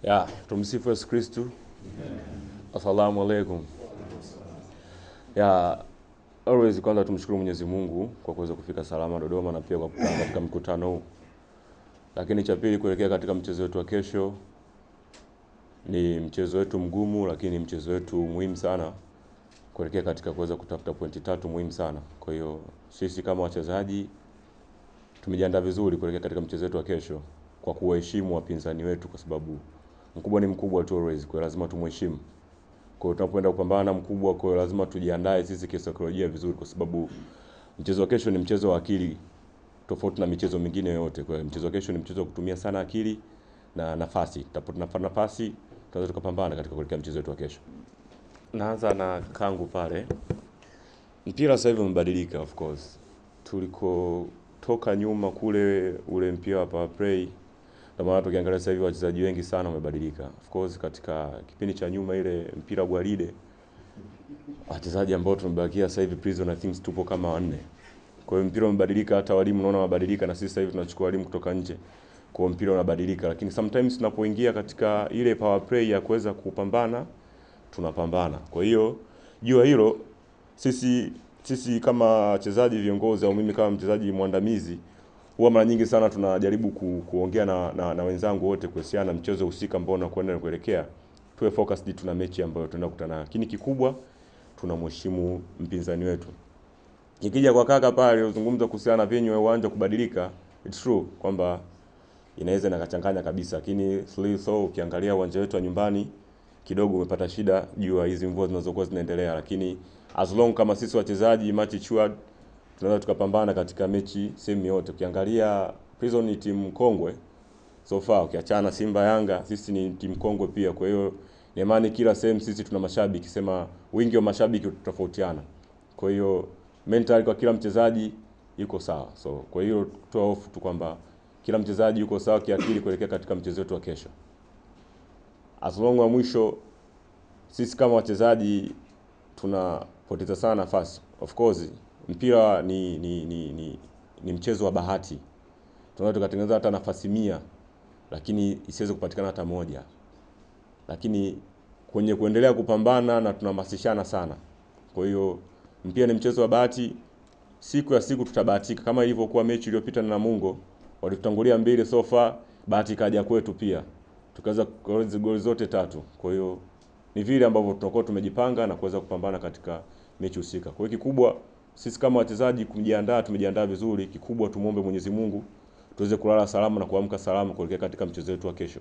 Ya, tumsifu Yesu Kristu. Assalamu alaikum. Ya, always kwanza tumshukuru Mwenyezi Mungu kwa kuweza kufika salama Dodoma na pia kwa kukaa katika mkutano huu. Lakini cha pili, kuelekea katika mchezo wetu wa kesho, ni mchezo wetu mgumu lakini mchezo wetu muhimu sana kuelekea katika kuweza kutafuta pointi 3 muhimu sana. Kwa hiyo sisi kama wachezaji tumejiandaa vizuri kuelekea katika mchezo wetu wa kesho kwa kuheshimu wapinzani wetu, kwa sababu mkubwa ni mkubwa tu always, kwa lazima tumheshimu. Kwa hiyo tunapoenda kupambana na mkubwa, kwa hiyo lazima tujiandae sisi kisaikolojia vizuri, kwa sababu mchezo wa kesho ni mchezo wa akili tofauti na michezo mingine yote. Kwa hiyo mchezo wa kesho ni mchezo wa kutumia sana akili na nafasi. Tutapata nafasi, tunaweza tukapambana katika kuelekea mchezo wetu wa kesho. Naanza na kangu pale. Mpira sasa hivi umebadilika, of course. Tuliko toka nyuma kule ule mpira wa power play, ndio maana tukiangalia sasa hivi wachezaji wengi sana wamebadilika. Of course katika kipindi cha nyuma ile mpira gwaride, wachezaji ambao tumebakia sasa hivi Prison I think tupo kama 4. Kwa hiyo mpira umebadilika, hata walimu naona wabadilika, na sisi sasa hivi tunachukua walimu kutoka nje. Kwa hiyo mpira unabadilika, lakini sometimes tunapoingia katika ile power play ya kuweza kupambana, tunapambana. Kwa hiyo jua hilo, sisi kama wachezaji viongozi au mimi kama mchezaji mwandamizi, huwa mara nyingi sana tunajaribu kuongea na wenzangu wote kuhusiana na mchezo husika ambao unakwenda kuelekea. Tuwe focused, tuna mechi ambayo tunaenda kukutana. Lakini kikubwa tunamheshimu mpinzani wetu. Nikija kwa kaka pale uzungumza kuhusiana na venue ya uwanja kubadilika, it's true kwamba inaweza nakachanganya kabisa, lakini so ukiangalia uwanja wetu wa nyumbani kidogo umepata shida juu ya hizi mvua zinazokuwa zinaendelea, lakini as long kama sisi wachezaji mature tunaweza tukapambana katika mechi sehemu yote. Ukiangalia Prison ni timu kongwe so far, ukiachana Simba Yanga, sisi ni timu kongwe pia. Kwa hiyo ni imani kila sehemu sisi tuna mashabiki, sema wingi wa mashabiki tutofautiana. Kwa hiyo mental kwa kila mchezaji yuko sawa. So kwa hiyo tutoa hofu tu kwamba kila mchezaji yuko sawa kiakili kuelekea katika mchezo wetu wa kesho. As long wa mwisho sisi kama wachezaji tunapoteza sana nafasi. Of course mpira ni mchezo wa bahati. Tunaweza tukatengeneza hata nafasi 100 lakini isiweze kupatikana hata moja. Lakini kwenye kuendelea kupambana na tunahamasishana sana. Kwa hiyo mpira ni mchezo wa bahati. Siku ya siku tutabahatika, kama ilivyokuwa mechi iliyopita na Namungo, walitutangulia mbele so far, bahati kaja kwetu pia. Tukaweza goli zote 3. Kwa hiyo ni vile ambavyo tunakuwa tumejipanga na kuweza kupambana katika mechi husika. Kwa hiyo kikubwa sisi kama wachezaji tumejiandaa vizuri. Kikubwa tumuombe Mwenyezi Mungu tuweze kulala salama na kuamka salama kuelekea katika mchezo wetu wa kesho.